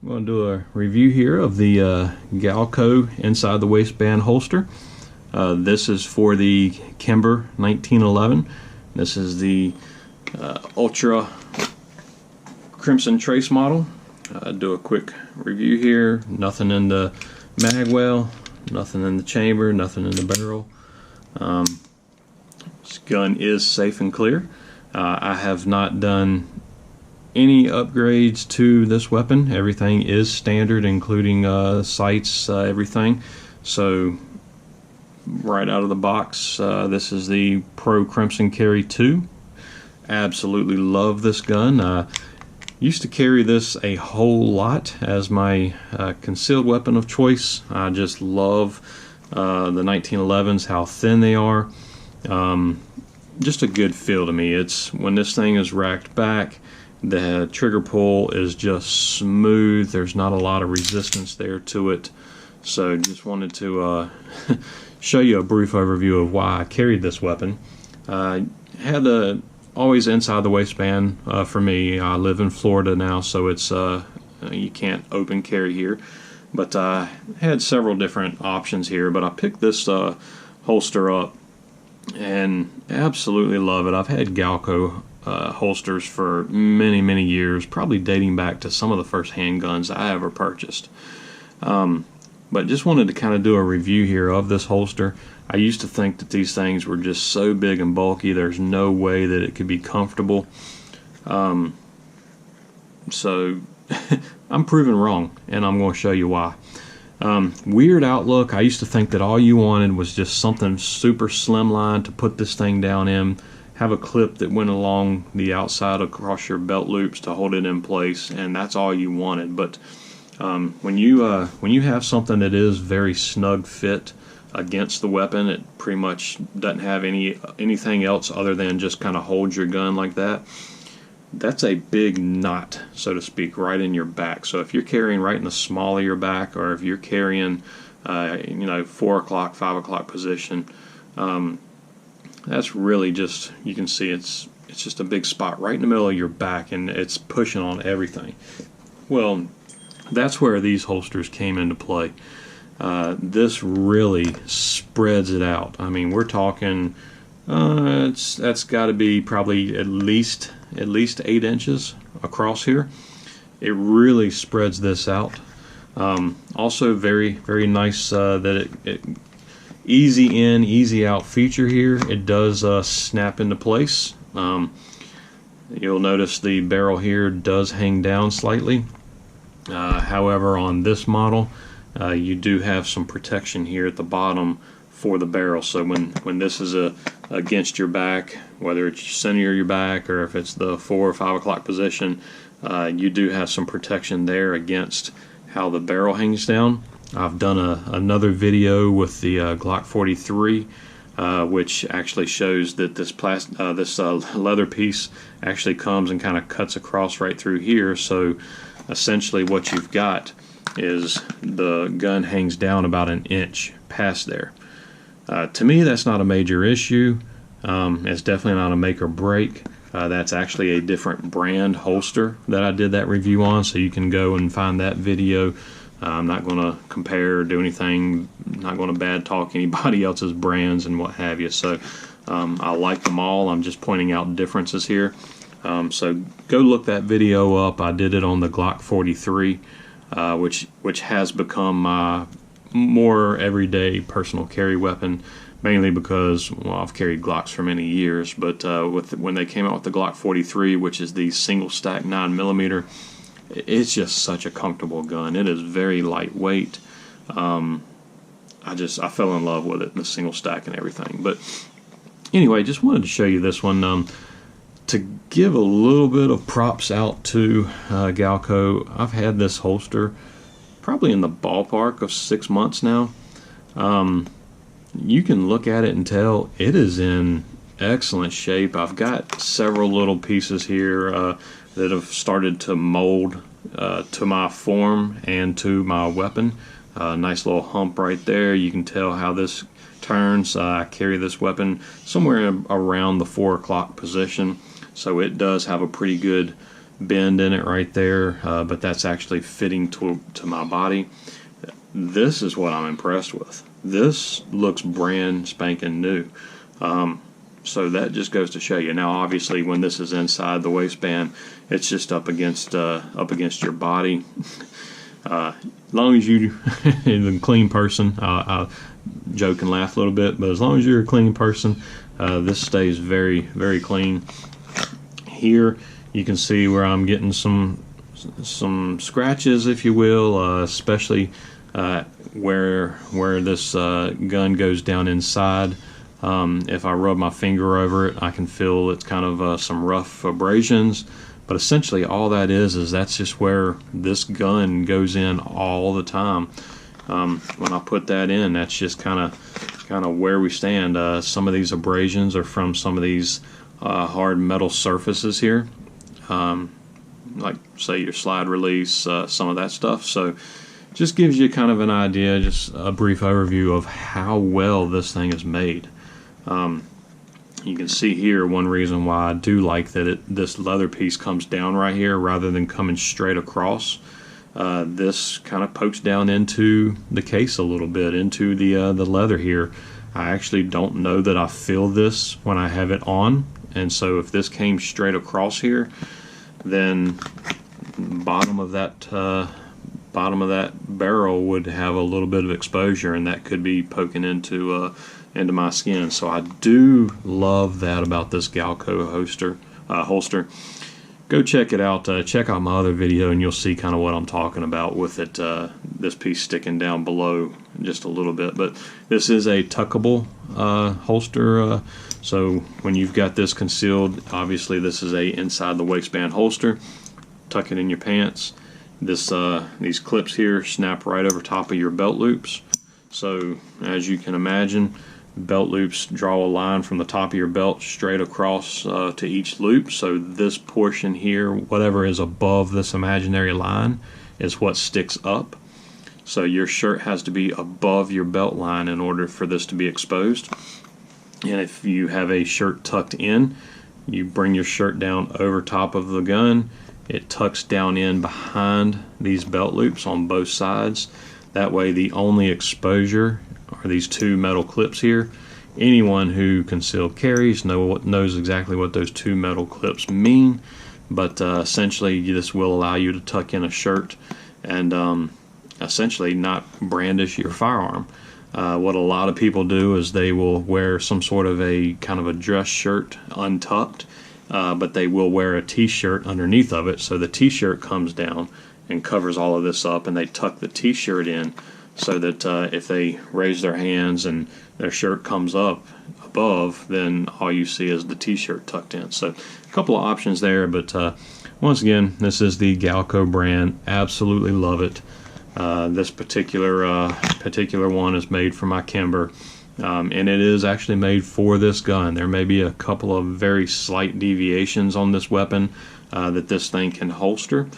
I'm going to do a review here of the Galco inside the waistband holster. This is for the Kimber 1911. This is the Ultra Crimson Trace model. Do a quick review here. Nothing in the mag well, nothing in the chamber, nothing in the barrel. This gun is safe and clear. I have not done any upgrades to this weapon. Everything is standard, including sights, everything. So right out of the box, this is the Pro Crimson Carry 2. Absolutely love this gun. Used to carry this a whole lot as my concealed weapon of choice. I just love the 1911s, how thin they are. Just a good feel to me. It's when this thing is racked back, the trigger pull is just smooth. There's not a lot of resistance there to it. So just wanted to show you a brief overview of why I carried this weapon. Had always inside the waistband for me. I live in Florida now, so it's you can't open carry here. But I had several different options here, but I picked this holster up and absolutely love it. I've had Galco holsters for many years, probably dating back to some of the first handguns I ever purchased. But just wanted to kind of do a review here of this holster. I used to think that these things were just so big and bulky, there's no way that it could be comfortable. So I'm proven wrong, and I'm going to show you why. Weird outlook. I used to think that all you wanted was just something super slimline to put this thing down in, have a clip that went along the outside across your belt loops to hold it in place, and that's all you wanted. But when you have something that is very snug fit against the weapon, it pretty much doesn't have anything else other than just kind of hold your gun like that. That's a big knot, so to speak, right in your back. So if you're carrying right in the small of your back, or if you're carrying 4 o'clock, 5 o'clock position, that's really just, you can see it's just a big spot right in the middle of your back, and it's pushing on everything. Well, that's where these holsters came into play. This really spreads it out. I mean, we're talking that's got to be probably at least 8 inches across here. It really spreads this out. Also very nice that it easy in, easy out feature here. It does snap into place. You'll notice the barrel here does hang down slightly. However, on this model, you do have some protection here at the bottom for the barrel. So when this is against your back, whether it's center of your back or if it's the 4 or 5 o'clock position, you do have some protection there against how the barrel hangs down. I've done another video with the Glock 43, which actually shows that this leather piece actually comes and kind of cuts across right through here. So essentially what you've got is the gun hangs down about an inch past there. To me, that's not a major issue. It's definitely not a make or break. That's actually a different brand holster that I did that review on, so you can go and find that video. I'm not going to compare or do anything. I'm not going to bad talk anybody else's brands and what have you. So I like them all. I'm just pointing out differences here. So go look that video up. I did it on the Glock 43, which has become my more everyday personal carry weapon, mainly because, well, I've carried Glocks for many years, but when they came out with the Glock 43, which is the single stack 9mm, it's just such a comfortable gun. It is very lightweight. I fell in love with it, the single stack and everything. But anyway, just wanted to show you this one. To give a little bit of props out to Galco, I've had this holster probably in the ballpark of 6 months now. You can look at it and tell it is in excellent shape. I've got several little pieces here that have started to mold to my form and to my weapon. Nice little hump right there. You can tell how this turns. I carry this weapon somewhere around the 4 o'clock position, so it does have a pretty good bend in it right there, but that's actually fitting to my body. This is what I'm impressed with. This looks brand spanking new. So that just goes to show you. Now, obviously, when this is inside the waistband, it's just up against your body. As long as you're a clean person, I joke and laugh a little bit, but as long as you're a clean person, this stays very, very clean. Here, you can see where I'm getting some scratches, if you will, especially where this gun goes down inside. If I rub my finger over it, I can feel it's kind of some rough abrasions. But essentially all that is that's just where this gun goes in all the time. When I put that in, that's just kind of where we stand. Some of these abrasions are from some of these hard metal surfaces here, like say your slide release, some of that stuff. So just gives you kind of an idea, just a brief overview of how well this thing is made. You can see here one reason why I do like that this leather piece comes down right here rather than coming straight across. This kind of pokes down into the case a little bit, into the leather here. I actually don't know that I feel this when I have it on, and so if this came straight across here, then bottom of that barrel would have a little bit of exposure, and that could be poking into my skin. So I do love that about this Galco holster. Go check it out. Check out my other video, and you'll see kind of what I'm talking about with it. This piece sticking down below just a little bit, but this is a tuckable holster. So when you've got this concealed, obviously this is a inside the waistband holster. Tuck it in your pants. These clips here snap right over top of your belt loops. So as you can imagine, belt loops draw a line from the top of your belt straight across to each loop. So this portion here, whatever is above this imaginary line, is what sticks up. So your shirt has to be above your belt line in order for this to be exposed. And if you have a shirt tucked in, you bring your shirt down over top of the gun. It tucks down in behind these belt loops on both sides. That way the only exposure are these two metal clips here. Anyone who concealed carries knows exactly what those two metal clips mean, but essentially this will allow you to tuck in a shirt and essentially not brandish your firearm. What a lot of people do is they will wear some sort of a kind of a dress shirt untucked, but they will wear a t-shirt underneath of it, so the t-shirt comes down and covers all of this up, and they tuck the t-shirt in so that if they raise their hands and their shirt comes up above, then all you see is the t-shirt tucked in. So a couple of options there, but once again, this is the Galco brand. Absolutely love it. This particular one is made for my Kimber, and it is actually made for this gun. There may be a couple of very slight deviations on this weapon that this thing can holster,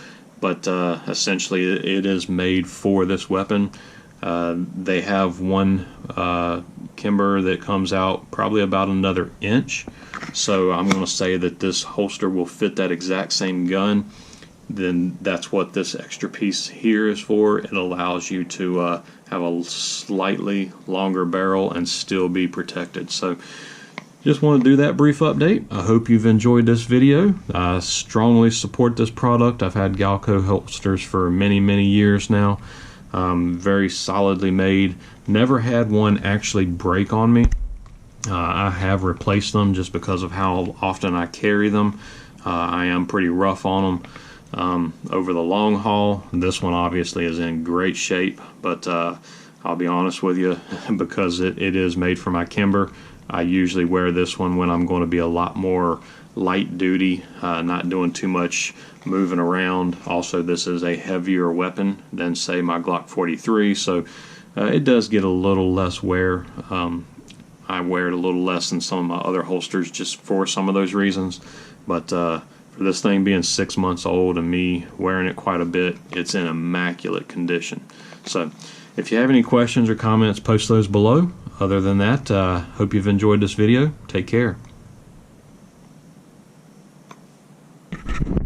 but essentially it is made for this weapon. They have one Kimber that comes out probably about another inch, so I'm going to say that this holster will fit that exact same gun. Then that's what this extra piece here is for. It allows you to have a slightly longer barrel and still be protected. So just want to do that brief update. I hope you've enjoyed this video. I strongly support this product. I've had Galco holsters for many, many years now. Very solidly made. Never had one actually break on me. I have replaced them just because of how often I carry them. I am pretty rough on them over the long haul. This one obviously is in great shape, but I'll be honest with you, because it is made for my Kimber, I usually wear this one when I'm going to be a lot more light duty, not doing too much moving around. Also, this is a heavier weapon than, say, my Glock 43, so it does get a little less wear. I wear it a little less than some of my other holsters just for some of those reasons, but for this thing being 6 months old and me wearing it quite a bit, it's in immaculate condition. So if you have any questions or comments, post those below. Other than that, hope you've enjoyed this video. Take care.